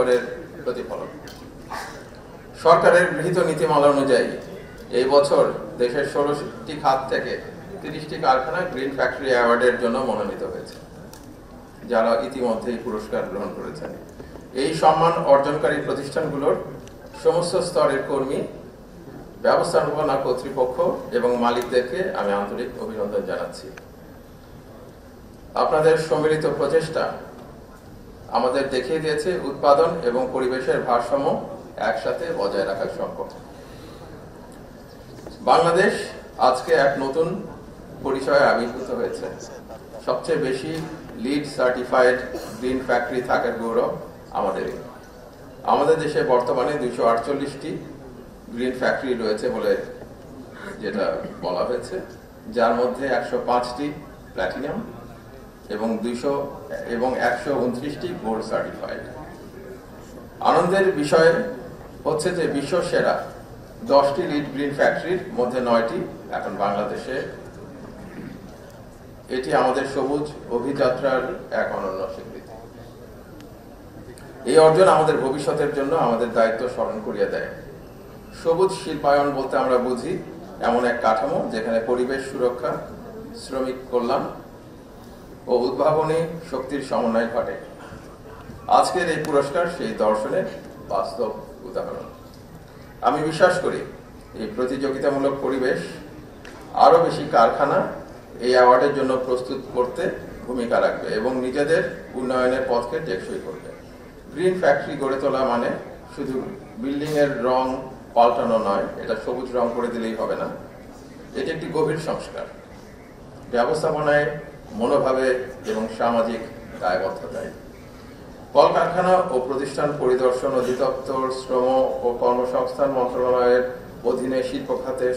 শিখরের প্রতিফলন। সরকারের গৃহীত নীতিমালা অনুযায়ী এই বছর দেশের 16টি খাত থেকে 30টি কারখানা গ্রিন ফ্যাক্টরি অ্যাওয়ার্ডের জন্য মনোনীত হয়েছে, যারা ইতিমধ্যেই পুরস্কার গ্রহণ করেছেন। এই সম্মান অর্জনকারী প্রতিষ্ঠানগুলোর সমস্ত স্তরের কর্মী, ব্যবস্থাপনা কর্তৃপক্ষ এবং মালিকদেরকে আমি আন্তরিক অভিনন্দন জানাচ্ছি। আপনাদের সম্মিলিত প্রচেষ্টা আমাদের দেখিয়ে দিয়েছে উৎপাদন এবং পরিবেশের ভারসাম্য একসাথে বজায় রাখা সম্ভব। বাংলাদেশ আজকে এক নতুন পরিচয়ে আবির্ভূত হয়েছে। সবচেয়ে বেশি লিড সার্টিফাইড গ্রিন ফ্যাক্টরি থাকার গৌরব আমাদেরই। আমাদের দেশে বর্তমানে 248টি গ্রিন ফ্যাক্টরি রয়েছে বলে যেটা বলা হয়েছে, যার মধ্যে 105টি প্ল্যাটিনাম এবং 129টি গোল্ড সার্টিফাইড। আনন্দের বিষয় হচ্ছে যে বিশ্ব সেরা 10টি লিড গ্রিন ফ্যাক্টরির মধ্যে 9টি এখন বাংলাদেশে। এটি আমাদের সবুজ অভিযাত্রার এক অনন্য স্বীকৃতি। এই অর্জন আমাদের ভবিষ্যতের জন্য আমাদের দায়িত্ব স্মরণ করিয়ে দেয়। সবুজ শিল্পায়ন বলতে আমরা বুঝি এমন এক কাঠামো যেখানে পরিবেশ সুরক্ষা, শ্রমিক কল্যাণ ও উদ্ভাবনী শক্তির সমন্বয় ঘটে। আজকের এই পুরস্কার সেই দর্শনের বাস্তব উদাহরণ। আমি বিশ্বাস করি এই প্রতিযোগিতামূলক পরিবেশ আরো বেশি কারখানা এই অ্যাওয়ার্ডের জন্য প্রস্তুত করতে ভূমিকা রাখবে এবং নিজেদের উন্নয়নের পথকে টেকসই করবে। গ্রিন ফ্যাক্টরি গড়ে তোলা মানে শুধু বিল্ডিং এর রং পাল্টানো নয়, এটা সবুজ রং করে দিলেই হবে না। এটি একটি গভীর সংস্কার, ব্যবস্থাপনায়, মনোভাবে এবং সামাজিক দায়বদ্ধতায়। কলকারখানা ও প্রতিষ্ঠান পরিদর্শন অধিদপ্তর, শ্রম ও কর্মসংস্থান মন্ত্রণালয়ের অধীনে শিল্প খাতে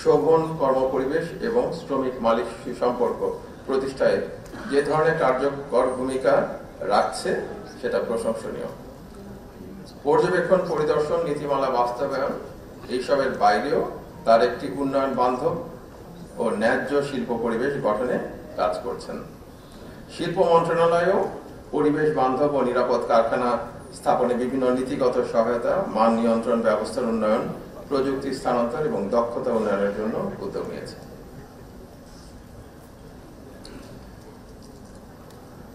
শোভন কর্মপরিবেশ এবং শ্রমিক মালিক সুসম্পর্ক প্রতিষ্ঠায় যে ধরনের কার্যকর ভূমিকা রাখছে সেটা প্রশংসনীয়। পর্যবেক্ষণ, পরিদর্শন, নীতিমালা বাস্তবায়ন এইসবের বাইরেও তার একটি উন্নয়ন বান্ধব ও ন্যায্য শিল্প পরিবেশ গঠনে কাজ করছেন। শিল্প মন্ত্রণালয়ও পরিবেশ বান্ধব ও নিরাপদ কারখানা স্থাপনে বিভিন্ন নীতিগত সহায়তা, মান নিয়ন্ত্রণ ব্যবস্থার উন্নয়ন, প্রযুক্তি স্থানান্তর এবং দক্ষতা উন্নয়নের জন্য উদ্যোগ নিয়েছে।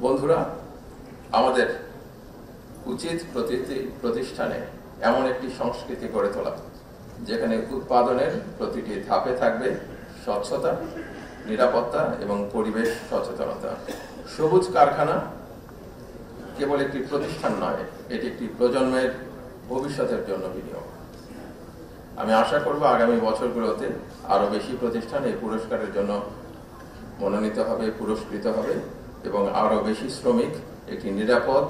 বন্ধুরা, আমাদের উচিত প্রতিটি প্রতিষ্ঠানে এমন একটি সংস্কৃতি গড়ে তোলা যেখানে উৎপাদনের প্রতিটি ধাপে থাকবে স্বচ্ছতা, নিরাপত্তা এবং পরিবেশ সচেতনতা। সবুজ কারখানা কেবল একটি প্রতিষ্ঠান নয়, এটি একটি প্রজন্মের ভবিষ্যতের জন্য বিনিয়োগ। আমি আশা করব আগামী বছরগুলোতে আরো বেশি প্রতিষ্ঠান এই পুরস্কারের জন্য মনোনীত হবে, পুরস্কৃত হবে এবং আরো বেশি শ্রমিক একটি নিরাপদ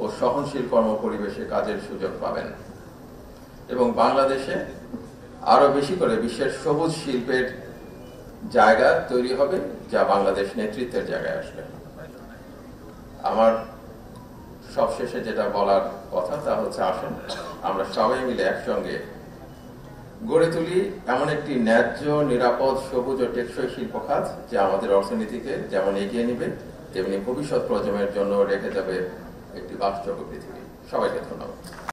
ও সহনশীল কর্মপরিবেশে কাজের সুযোগ পাবেন এবং বাংলাদেশে আরো বেশি করে বিশ্বের সবুজ শিল্পের জায়গা তৈরি হবে, যা বাংলাদেশ নেতৃত্বের জায়গায় আসবে। আমার সবশেষে যেটা বলার কথা তা হচ্ছে, আসেন আমরা সবাই মিলে একসঙ্গে গড়ে তুলি এমন একটি ন্যায্য, নিরাপদ, সবুজ ও টেকসই শিল্প খাত যা আমাদের অর্থনীতিকে যেমন এগিয়ে নিবে তেমনি ভবিষ্যৎ প্রজন্মের জন্য রেখে যাবে একটি বাসযোগ্য পৃথিবী। সবাইকে ধন্যবাদ।